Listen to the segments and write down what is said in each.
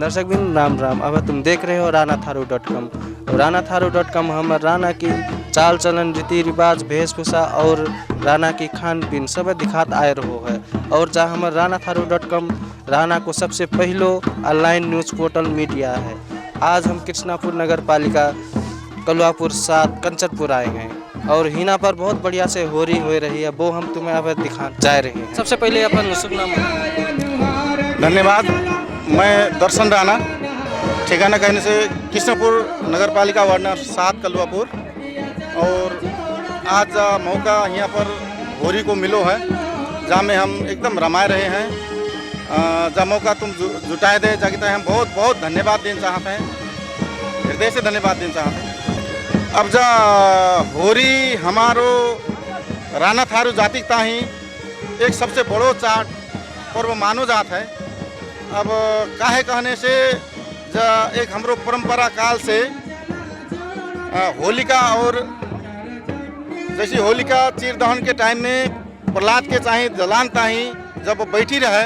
दर्शक बिन राम राम। अब तुम देख रहे हो ranatharu.com। ranatharu.com हम राना की चाल चलन, रीति रिवाज, वेशभूषा और राना की खान पीन सब दिखात आए रहो है। और जहाँ हमारे ranatharu.com राना को सबसे पहलो ऑनलाइन न्यूज़ पोर्टल मीडिया है। आज हम कृष्णापुर नगर पालिका कलुआपुर 7 कंचनपुर आए हैं और हिना पर बहुत बढ़िया से होरी हो रही है, वो हम तुम्हें अब दिखा जा रहे हैं। सबसे पहले अपन शुभ नाम। धन्यवाद। मैं दर्शन राणा, ठिकाना कहने से कृष्णपुर नगर पालिका वार्ड नंबर 7 कलुआपुर। और आज मौका यहाँ पर होरी को मिलो है, जहाँ में हम एकदम रमाए रहे हैं। जहाँ मौका तुम जुटाए दे जाके हम बहुत बहुत धन्यवाद देना चाहते हैं, हृदय से धन्यवाद देना चाहते हैं। अब जा होरी हमारो रानाथारू जाति का ही एक सबसे बड़ो चाट पर्व मानो जात है। अब काहे कहने से एक हमरो परंपरा काल से होलिका, और जैसी होलिका चीर दहन के टाइम में प्रहलाद के चाहे जलान ताही जब बैठी रहे,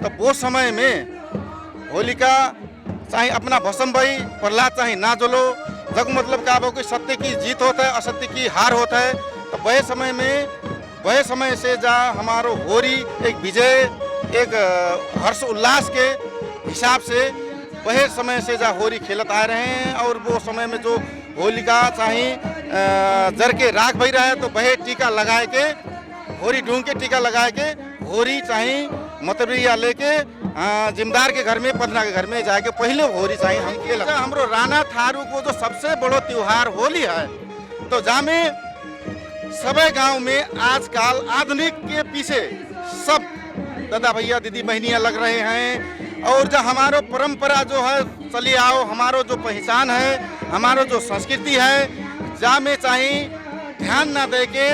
तब वो समय में होलिका चाहे अपना भस्म भाई, प्रहलाद चाहे ना जलो, जग मतलब का कि सत्य की जीत होता है, असत्य की हार होता है। तो वह समय में, वह समय से जा हमारो होरी एक विजय, एक हर्ष उल्लास के हिसाब से वह समय से जा होरी खेलत आ रहे हैं। और वो समय में जो होलिका चाहे जर के राख भई रहे, तो वह टीका लगाए के, होरी ढूंढ के टीका लगाए के होरी चाहे मतरिया लेके जिमदार के घर में, पदना के घर में जाके पहले होरी चाहे हम खेल। हमरो रानाथारू को जो सबसे बड़ो त्योहार होली है, तो जहाँ में सभी गांव में आजकल आधुनिक के पीछे सब दादा भैया दीदी बहनियाँ लग रहे हैं। और जो हमारो परंपरा जो है चली आओ, हमारो जो पहचान है, हमारो जो संस्कृति है, जहाँ में चाहे ध्यान ना दे के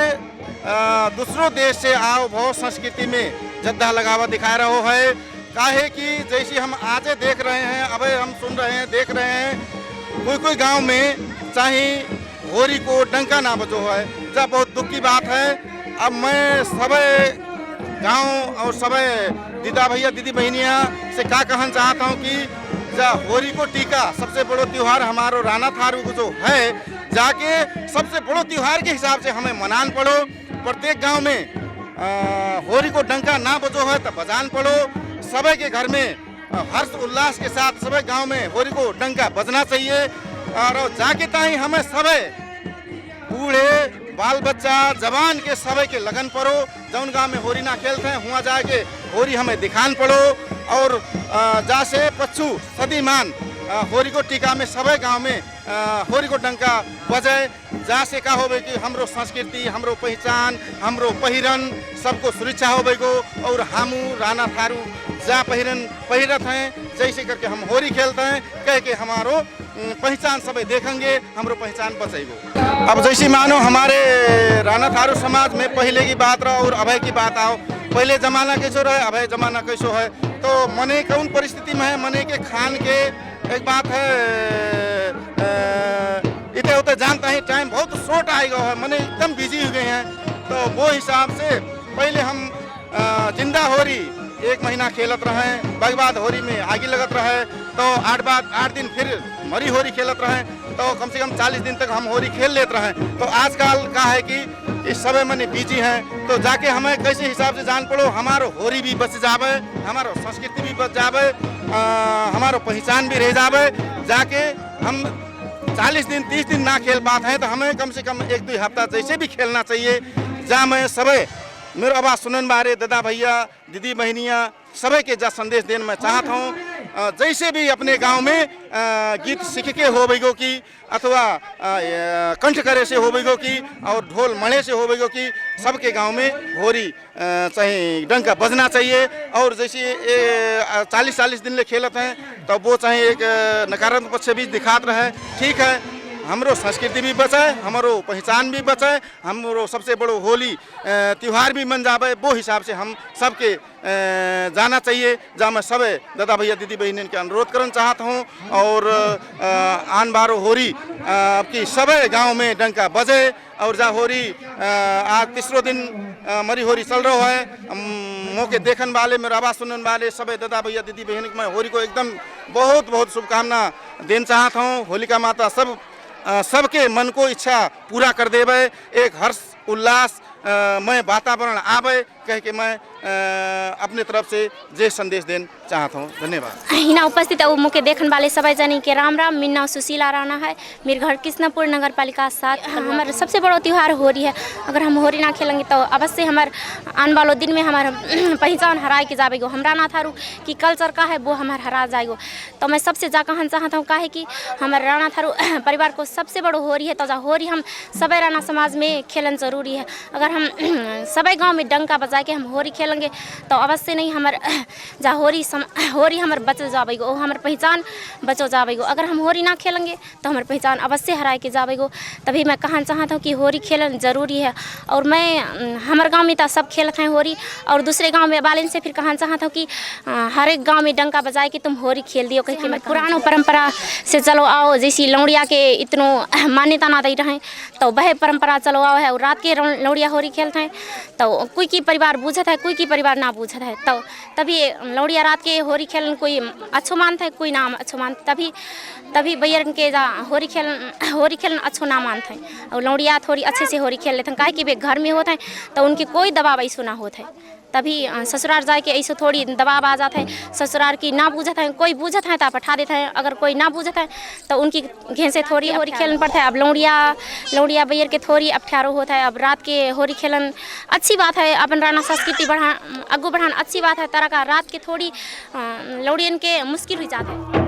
दूसरों देश से आओ भाव संस्कृति में जद्दा लगावा दिखा रहा है। काहे कि जैसे हम आज देख रहे हैं, अब हम सुन रहे हैं, देख रहे हैं, कोई कोई गांव में चाहे होरी को डंका ना बजो है, जब बहुत दुख की बात है। अब मैं सब गांव और सब दीदा भैया दीदी बहनियाँ से क्या कहना चाहता हूँ कि जा होरी को टीका सबसे बड़ो त्योहार हमारो रानाथारू को जो है, जाके सबसे बड़ो त्योहार के हिसाब से हमें मनान पड़ो। प्रत्येक गांव में होरी को डंका ना बजो है तो बजान पड़ो। सभी के घर में हर्ष उल्लास के साथ सभी गांव में होरी को डंका बजना चाहिए। और जाके ताई हमें सभी बूढ़े बाल बच्चा जवान के सभी के लगन पड़ो। जौन गांव में होरी ना खेलते हैं हुआ जाके होरी हमें दिखान पड़ो। और जासे पच्चू सदीमान होरी को टीका में सभी गांव में होरी को डंका बजे, जा से का होवे कि हमरो संस्कृति, हमरो पहचान, हमरो पहिरन सबको सुरक्षा होवे को। और हमू रानाथारू जा पहिरत हैं, जैसे करके हम होरी खेलते हैं, कह के हमारो पहचान सब देखेंगे, हमरो पहचान बचेगो। अब जैसे मानो हमारे रानाथारू समाज में पहले की बात रहा और अभय की बात आओ, पहले जमाना कैसो रहे, अभय जमाना कैसो है, तो मने कौन परिस्थिति में है, मने के खान के एक बात है, इतने होते जानता है टाइम बहुत शॉर्ट आएगा है, मने एकदम बिजी हो गए हैं। तो वो हिसाब से पहले हम जिंदा होरी 1 महीना खेलत रहे, बाद होरी में आगे लगत रहे, तो 8 दिन फिर मरी होरी खेलत रहे, तो कम से कम 40 दिन तक हम होरी खेल लेते रहे। तो आजकल का है कि इस समय मने बिजी हैं, तो जाके हमें कैसे हिसाब से जान पड़ो, हमारो होरी भी बच जावे, हमारो संस्कृति भी बच जावे, हमारो पहचान भी रह जावे। जाके हम 40 दिन 30 दिन ना खेल पाते हैं, तो हमें कम से कम 1-2 हफ्ता जैसे भी खेलना चाहिए। जहाँ मैं सभी मेरे आवाज़ सुनने बारे दादा भैया दीदी बहनियाँ सभी के जा संदेश देना मैं चाहता हूँ। जैसे भी अपने गांव में गीत सीख के हो बैगो की, अथवा कंठ करे से हो बैगो की, और ढोल मणे से हो बैगो की, सबके गांव में होरी चाहे डंका बजना चाहिए। और जैसे 40-40 दिन ले खेलते हैं, तो वो चाहे एक नकारात्मक पक्ष भी दिखाते रहे। ठीक है, हमरो संस्कृति भी बचाए, हमारो पहचान भी बचाए, हमरो सबसे बड़ो होली त्यौहार भी मन जावे। वो हिसाब से हम सबके जाना चाहिए। जहाँ मैं सब दादा भैया दीदी बहन के अनुरोध करना चाहता हूँ। और आन बारो होरी आपकी सब गांव में डंका बजे और जा होरी आज तीसरो दिन मरी होरी चल रहा है। मौके देखने वाले, मेरा आवाज़ सुनने वाले सब दादा भैया दीदी बहन मैं होली को एकदम बहुत बहुत शुभकामना देना चाहता हूँ। होलिका माता सबके मन को इच्छा पूरा कर देवे, एक हर्ष उल्लास मैं वातावरण आवे कह के मैं अपने तरफ से जे संदेश देना चाहता हूँ। धन्यवाद। हिना उपस्थित और मुके देखने वाले सभी जनी के राम राम। मेरा नाम सुशीला राणा है, मेरे घर कृष्णपुर नगर पालिका 7। हमारा सबसे बड़ा त्यौहार होली है। अगर हम होली ना खेलेंगे तो अवश्य हमारे आने वाले दिन में हमारा पहचान हराए के जाएगो। हमरा ना थारू कि कल्चर का है वो हमारा हरा जाएगो। तो मैं सबसे जा कहना चाहता हूँ काहे कि हमारे राणा थारू परिवार को सबसे बड़ा होली है। तो होली हम सभी राणा समाज में खेलन जरूरी है। अगर हम सभी गाँव में डंका बजा के हम होली खेलेंगे तो अवश्य नहीं हमारे जा होरी हमारे बच जाएगो, हमारे पहचान बचो जाएगो। अगर हम होली ना खेलेंगे तो हमारे पहचान अवश्य हराए के जाएगो। तभी मैं कहना चाहता हूँ कि होली खेलन जरूरी है। और मैं हमारे गांव में तो सब खेलते हैं होली, और दूसरे गांव में वाले से फिर कहना चाहता हूँ कि हर एक गांव में डंका बजाए कि तुम होली खेल दियो। क्योंकि मैं पुरानी परंपरा से चलो आओ, जैसी लौड़िया के इतनो मान्यता ना दे रहे तो वह परंपरा चलो आओ है। और रात के लौड़िया होली खेलते हैं तो कोई की परिवार बूझत है, कोई की परिवार ना बूझत है। तो तभी लौड़िया रात के होली खेलन कोई अच्छो मानता है, कोई ना अच्छो मानता। तभी बैरन के जा होली खेलन अच्छो ना मानते हैं। और लौड़िया थोड़ी अच्छे से होली खेल लेते हैं काहे कि वे घर में होते हैं तो उनके कोई दबाव ऐसो ना होता है। तभी ससुराल जाए के ऐसे थोड़ी दबाव आ जाता है। ससुराल की ना बूझत है, कोई बूझत है तो पठा देते हैं, अगर कोई ना बूझत है तो उनकी घें से थोड़ी होली खेलन पड़ता है। अब लौड़िया बैर के थोड़ी अफ्ठारो होता है। अब रात के होली खेलन अच्छी बात है, अपन राणा संस्कृति आगू बढ़ाना अच्छी बात है। तरह का रात के थोड़ी लौड़ियन के मुश्किल हो जाता है।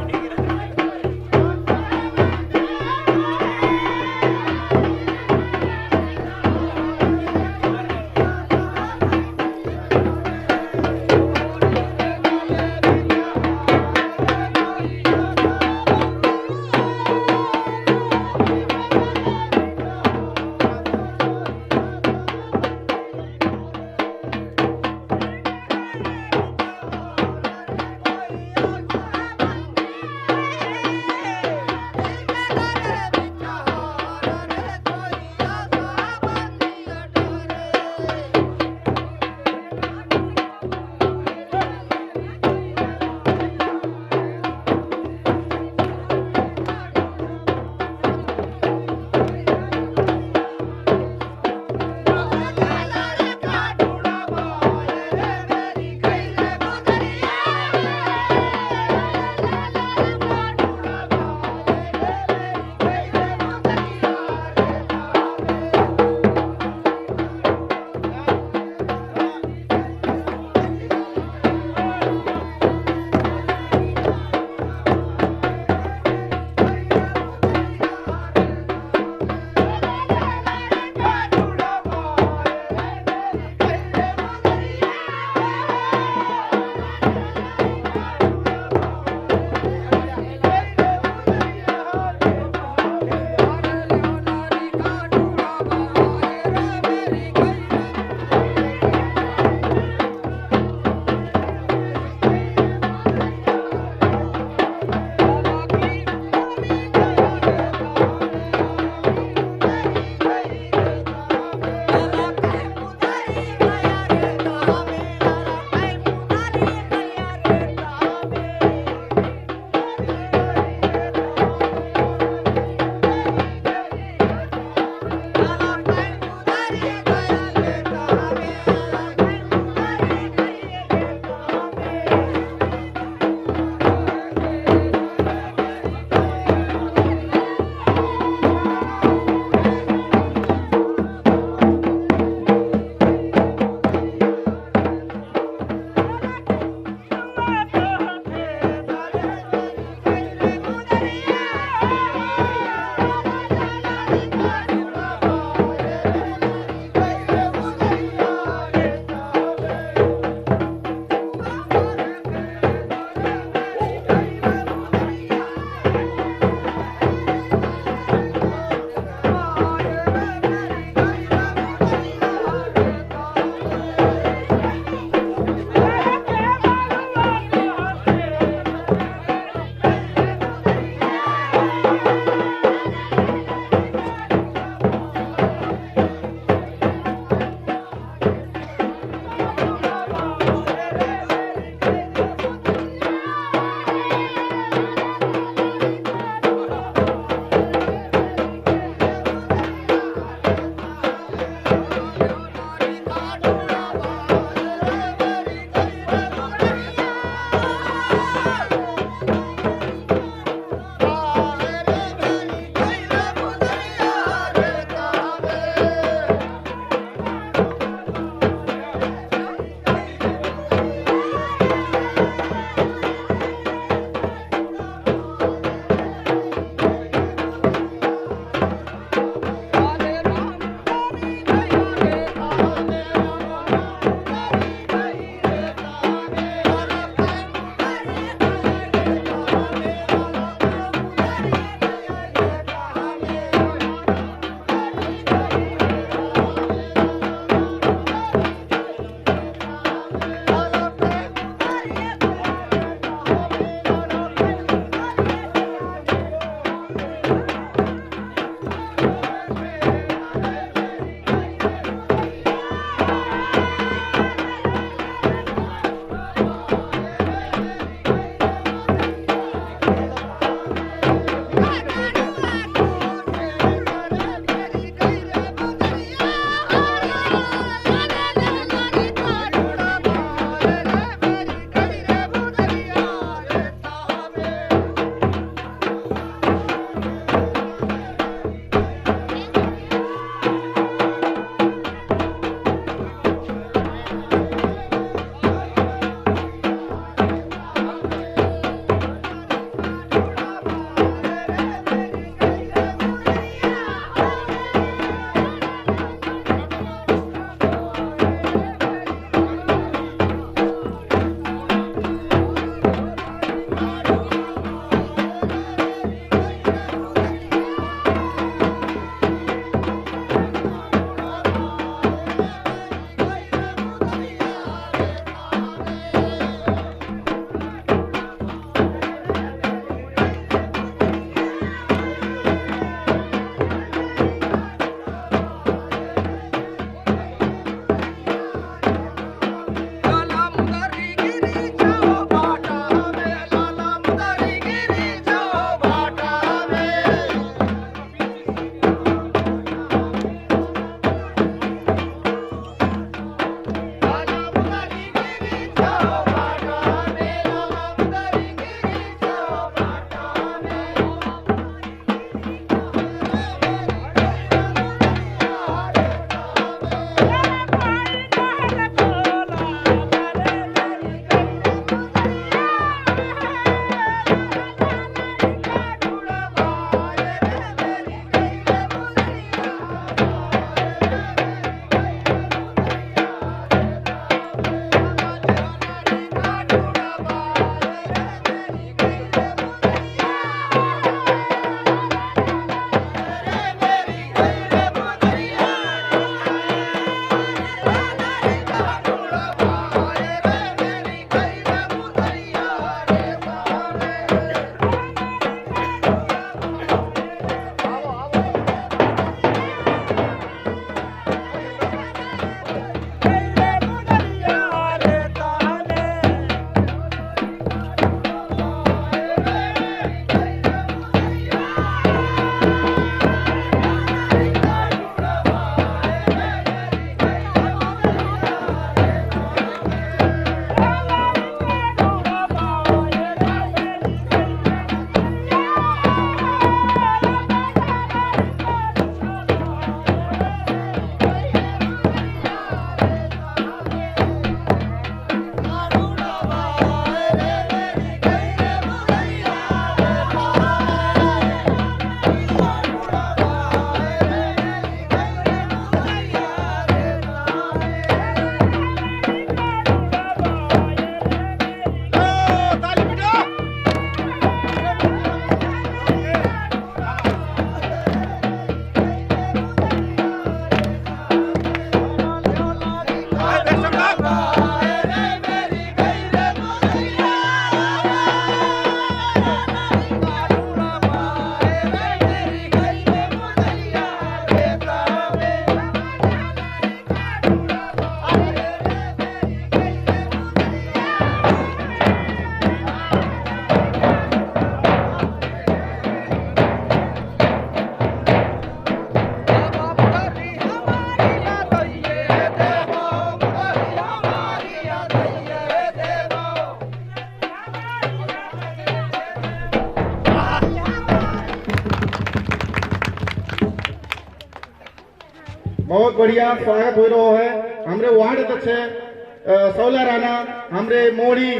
बहुत बढ़िया स्वागत हो रहा है हमरे वार्ड अध्यक्ष सौला राणा, हमरे मोड़ी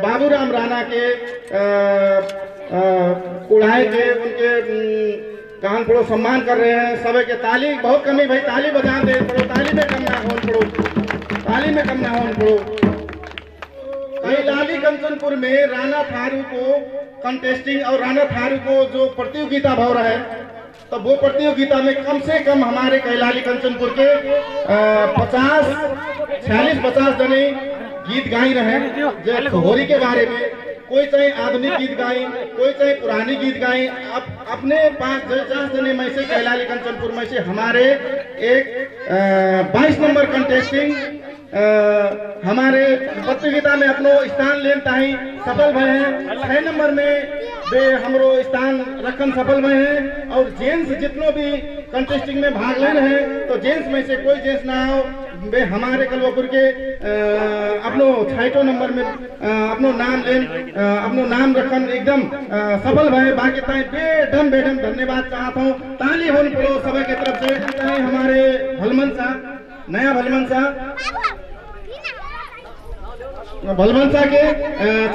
बाबूराम राणा के उड़ाए के उनके कान पड़ो सम्मान कर रहे हैं। सब के ताली बहुत कमी भाई, ताली बजा दे पड़ो, ताली में कम ना हो पड़ो, ताली में कम ना हो पड़ो। कैलाली कंचनपुर में राणा थारू को कंटेस्टिंग और राणा थारू को जो प्रतियोगिता हो रहा है, तो वो प्रतियोगिता में कम से कम हमारे कैलाली कंचनपुर के 46-50 जने गीत गाई रहे जो होली के बारे में। कोई चाहे आधुनिक गीत गाई, कोई चाहे पुरानी गीत गाई। अपने 5-10 जने में से कैलाली कंचनपुर में से हमारे एक 22 नंबर कंटेस्टिंग हमारे प्रतियोगिता में अपनो स्थान लेता ही सफल भय हैं। 6 नंबर में वे हमरो स्थान रखन सफल भय हैं। और जेंट्स जितनों भी कंटेस्टिंग में भाग ले रहे हैं, तो जेंट्स में से कोई जेंट्स ना हो, वे हमारे कलवापुर के अपनो 6 नंबर में अपनो नाम लेन अपनो नाम रखन एकदम सफल भय। बाकी ताई बेडम धन्यवाद चाहता हूँ। ताली होन पड़ो सभी की तरफ से। हमारे भलमन साहब, नया भलमन साहब, भलवंसा के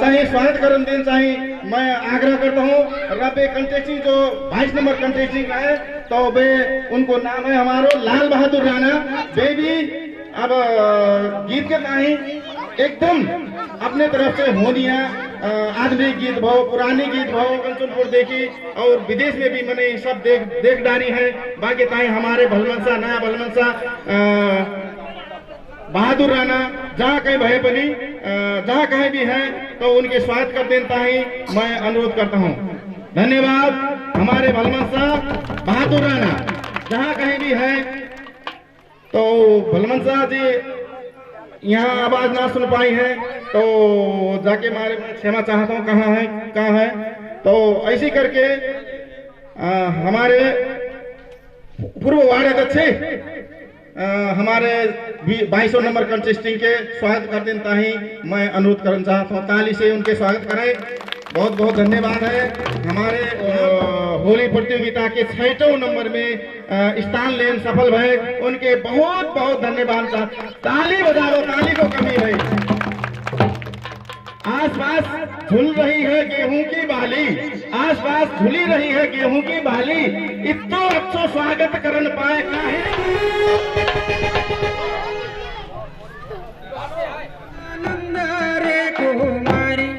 चाहे स्वागत करन दिन चाहे मैं आग्रह करता हूँ। रबे कंटेस्टिंग जो 22 नंबर कंटेस्टिंग है, तो वे उनको नाम है हमारो लाल बहादुर राणा। वे भी अब गीत के ताही एकदम अपने तरफ से होनिया आधुनिक गीत भाव, पुरानी गीत भाव कंचनपुर देखी और विदेश में भी मैंने सब देख डारी है। बाकी ताही हमारे भलवंसा, नया भलवंसा बहादुर राणा जहाँ कहीं भय बनी जहाँ कहीं भी है, तो उनके स्वागत कर देता ही मैं अनुरोध करता हूँ। धन्यवाद। हमारे भलमनसा बहादुर राणा जहाँ कहीं भी है, तो भलमनसा जी यहाँ आवाज ना सुन पाई है, तो जाके मारे क्षमा चाहता हूँ कहाँ है। तो ऐसी करके हमारे पूर्व वार्ड अध्यक्ष हमारे 22 नंबर कंटेस्टिंग के स्वागत कर देता ही मैं अनुरोध करना चाहता हूँ। ताली से उनके स्वागत करें। बहुत बहुत धन्यवाद है। हमारे होली प्रतियोगिता के 6 नंबर में स्थान लेन सफल भय, उनके बहुत बहुत धन्यवाद। ताली बजाओ, ताली को कमी है। आसपास झूल रही है गेहूं की बाली, आसपास झूली रही है गेहूं की बाली, इतना अच्छा स्वागत करन पाए रे कुमारी।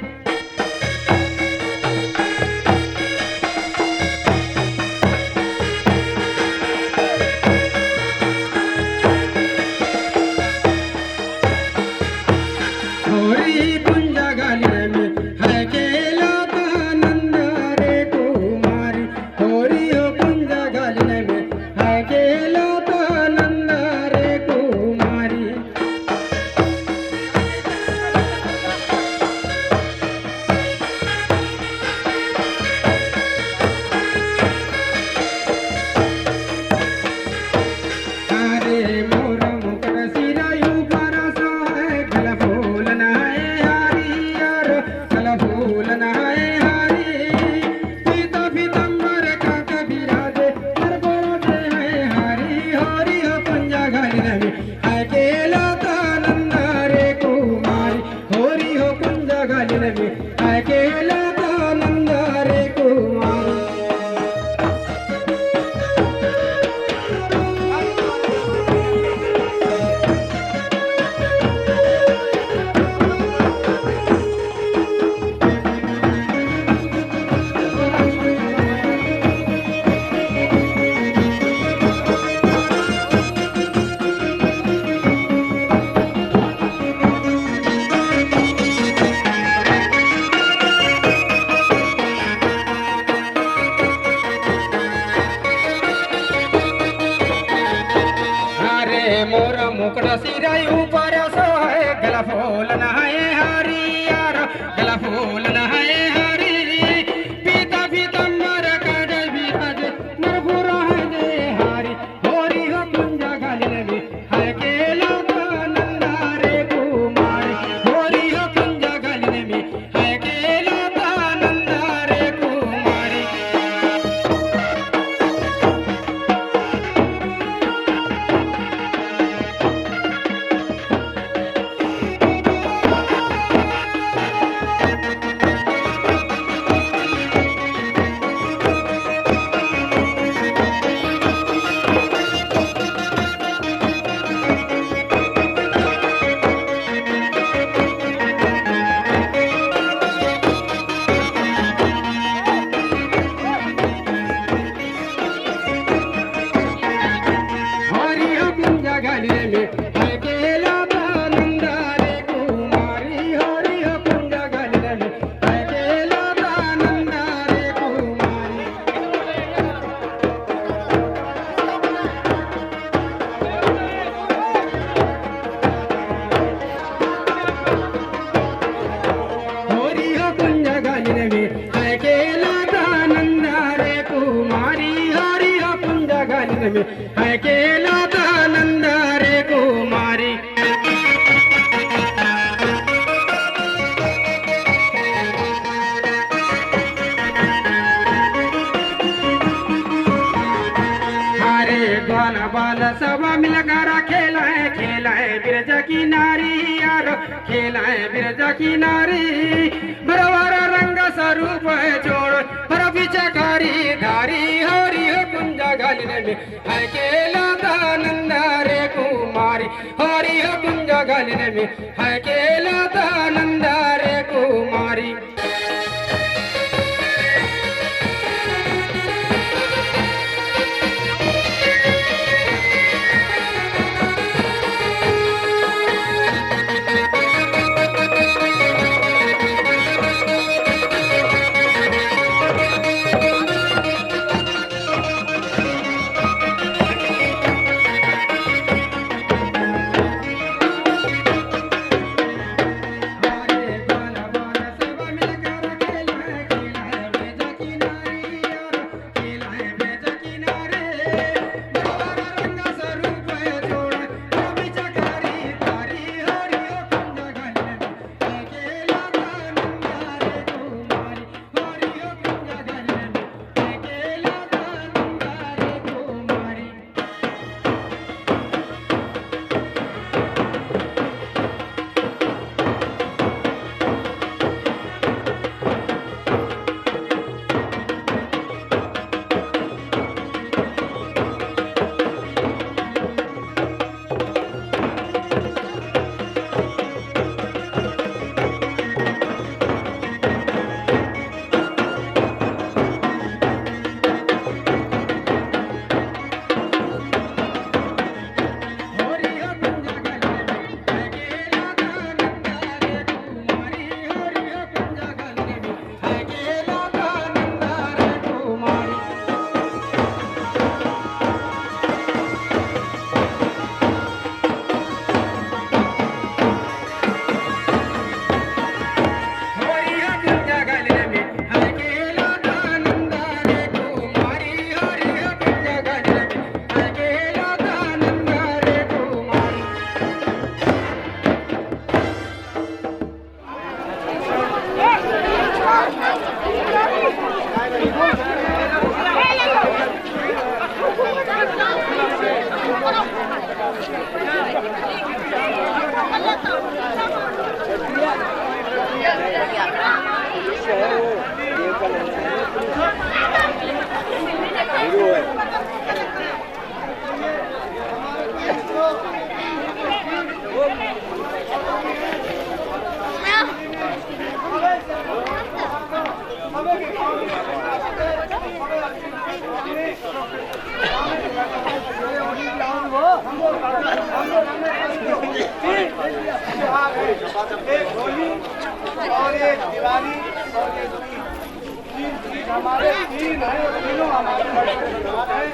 मुकड़ा सिराई ऊपर सोए गला फूल नहाए हरियर, गला फूल नहाए हरी, पीता पीतंबर काटे भी हज नरपुरा है दे हारी, होरी हो कुंजा गाली भी है केला नंदा रे कुमारी, होरी हो कुंजा गाली भी है केला नंदा रे कुमारी। गले में है केला दानंद रे कुमारी हरि हो कुंज गले में है केला दानंद रे कुमारी हरि हो कुंज गले में है केला दानंद रे कुमारी हरि हो कुंज गले में है केला दानंद रे कुमारी हरे ग्वाल बाल सब मिलकर खेला है बिरज की नारी यार खेला है बिरज की नारी बरवर रंग स्वरूप है जोड़ पर पिचकारी धारी हरि हो कुंज गले में है केला दानंद रे कुमारी हरि हो कुंज गले में है केला दानंद रे कुमारी और ये दिवाली और ये तीन चीज हमारे तीन है, तीनों हमारे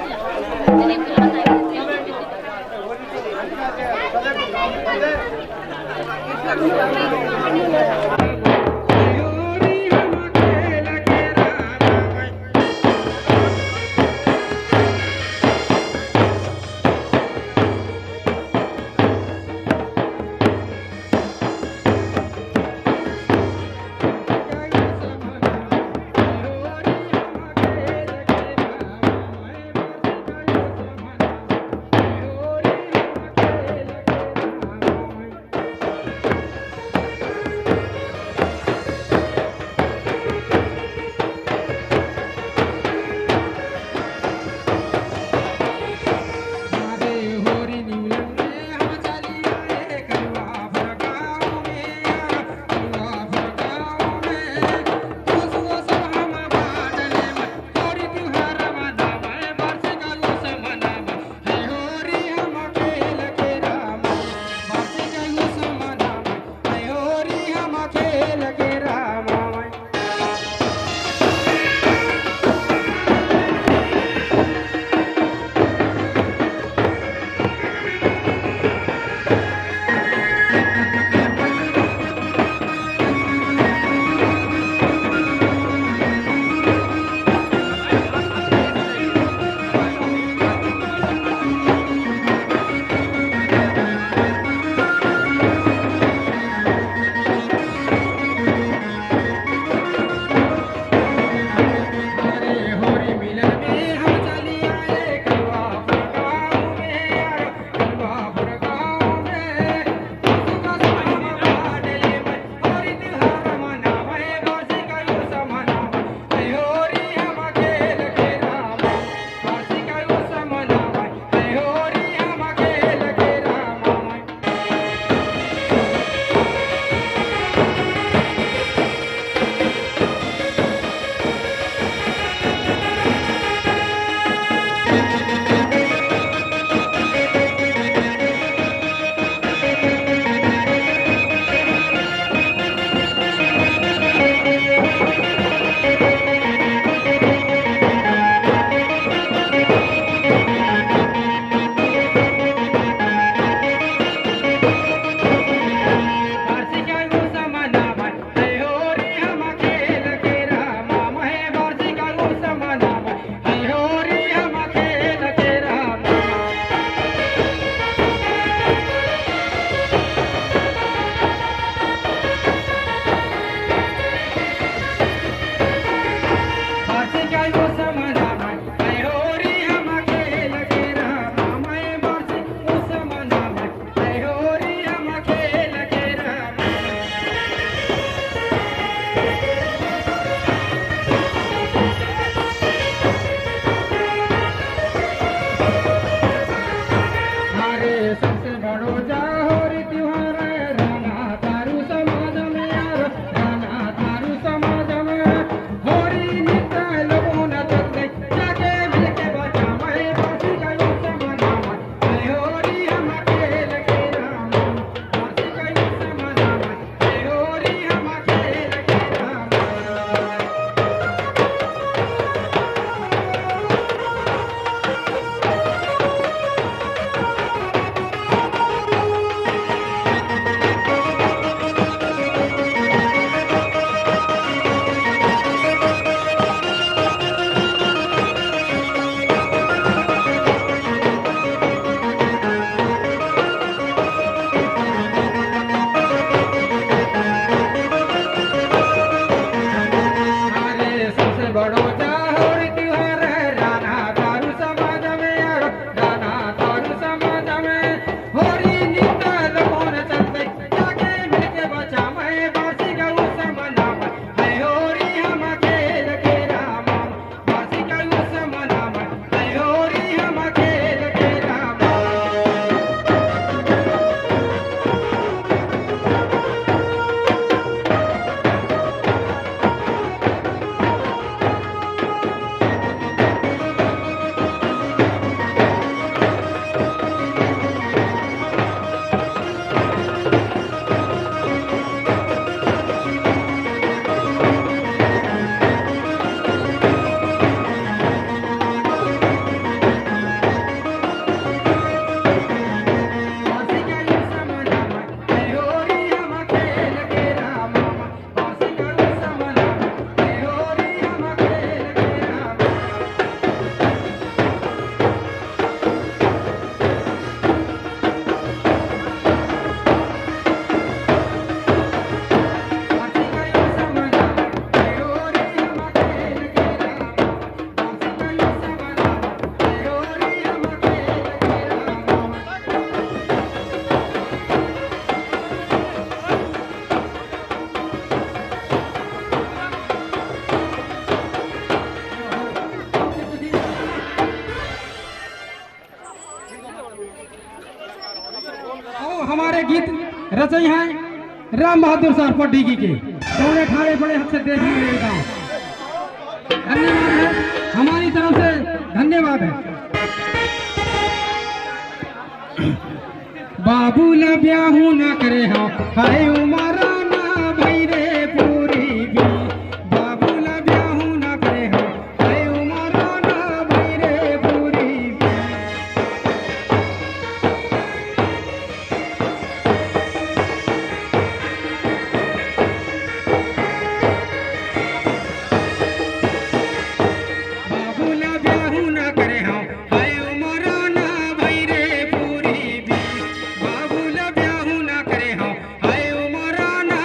हमारे गीत रचई हैं राम बहादुर सर पड्डीगी के, उन्होंने ठाड़े बड़े हद से देख लिए गाँव। धन्यवाद है, हमारी तरफ से धन्यवाद है। बाबू ला ब्याहू न करे हाँ हाय उमरा ना भई रे पूरी भी, बाबू ला ब्याहू न करे हाँ हाय उमरा ना भई रे पूरी भी। बाबू ला ब्याहू न करे हाँ हाय उमरा ना भई रे पूरी भी, बाबू ला ब्याहू न करे हाँ हाय उमरा ना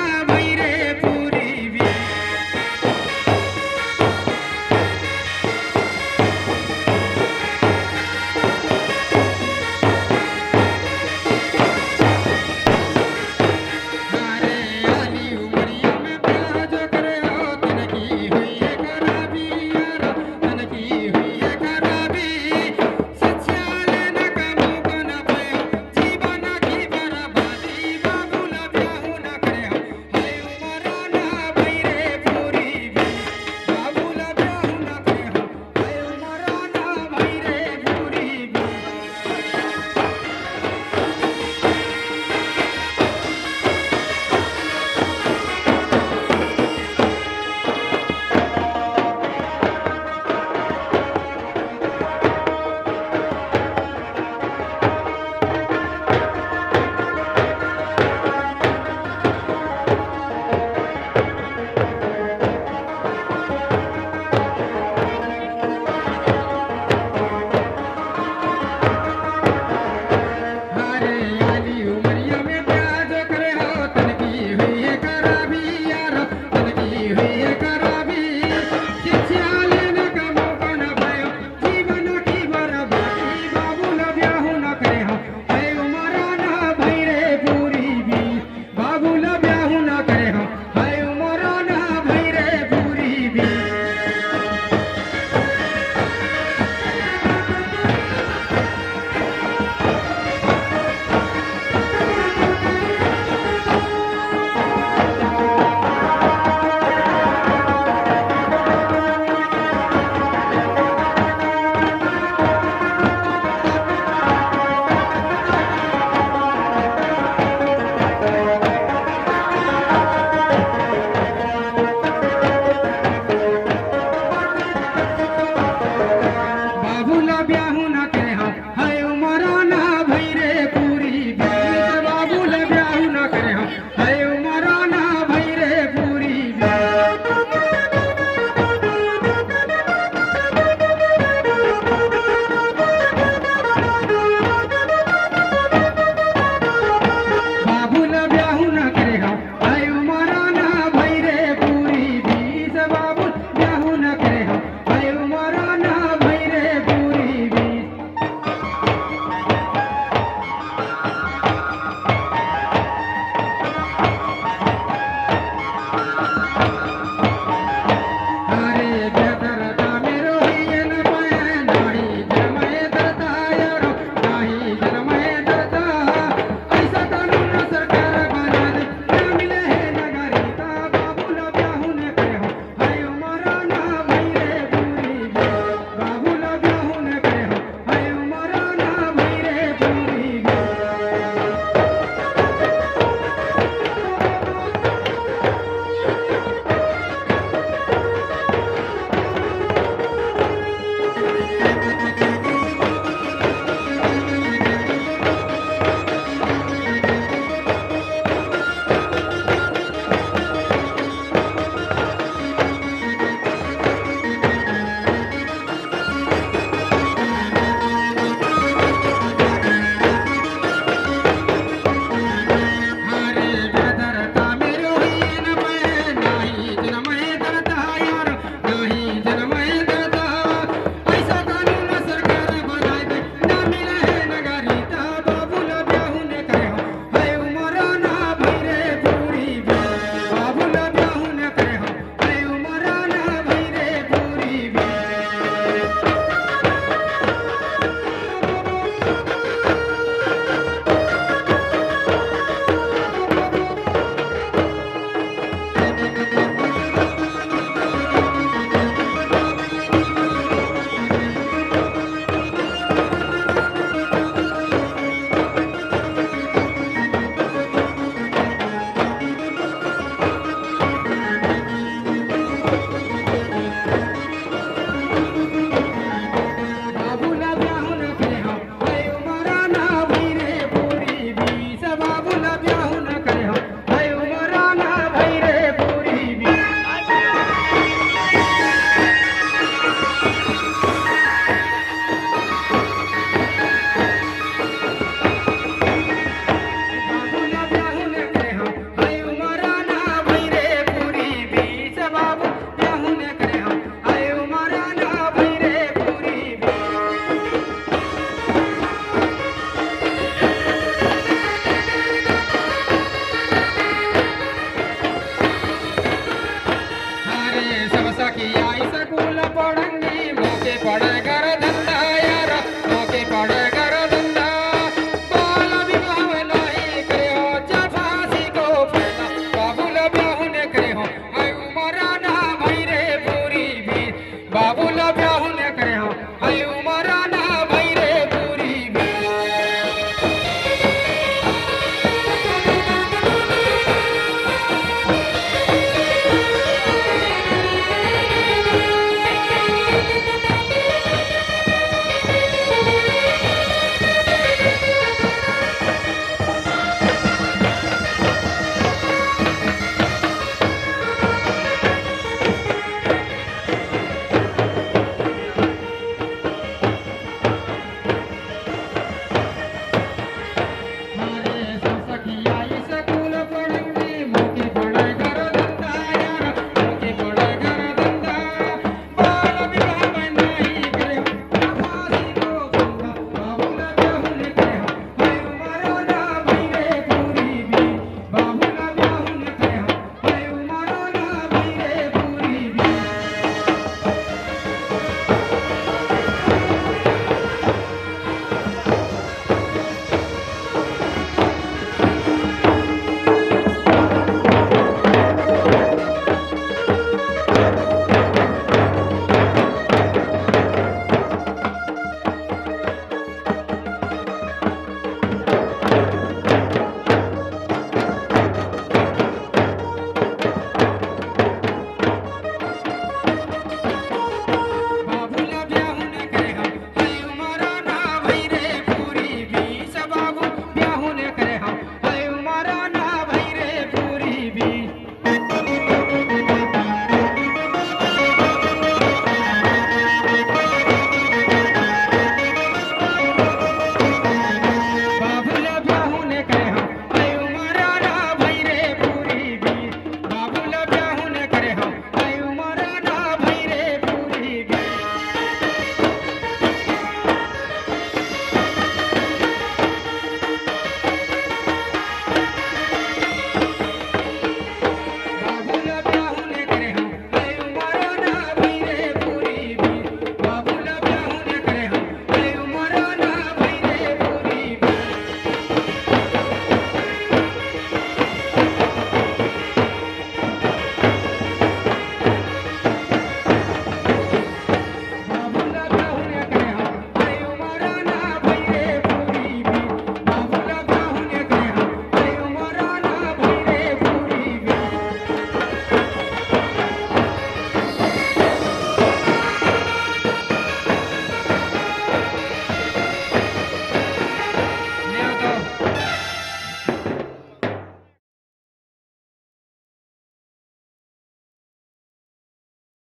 होने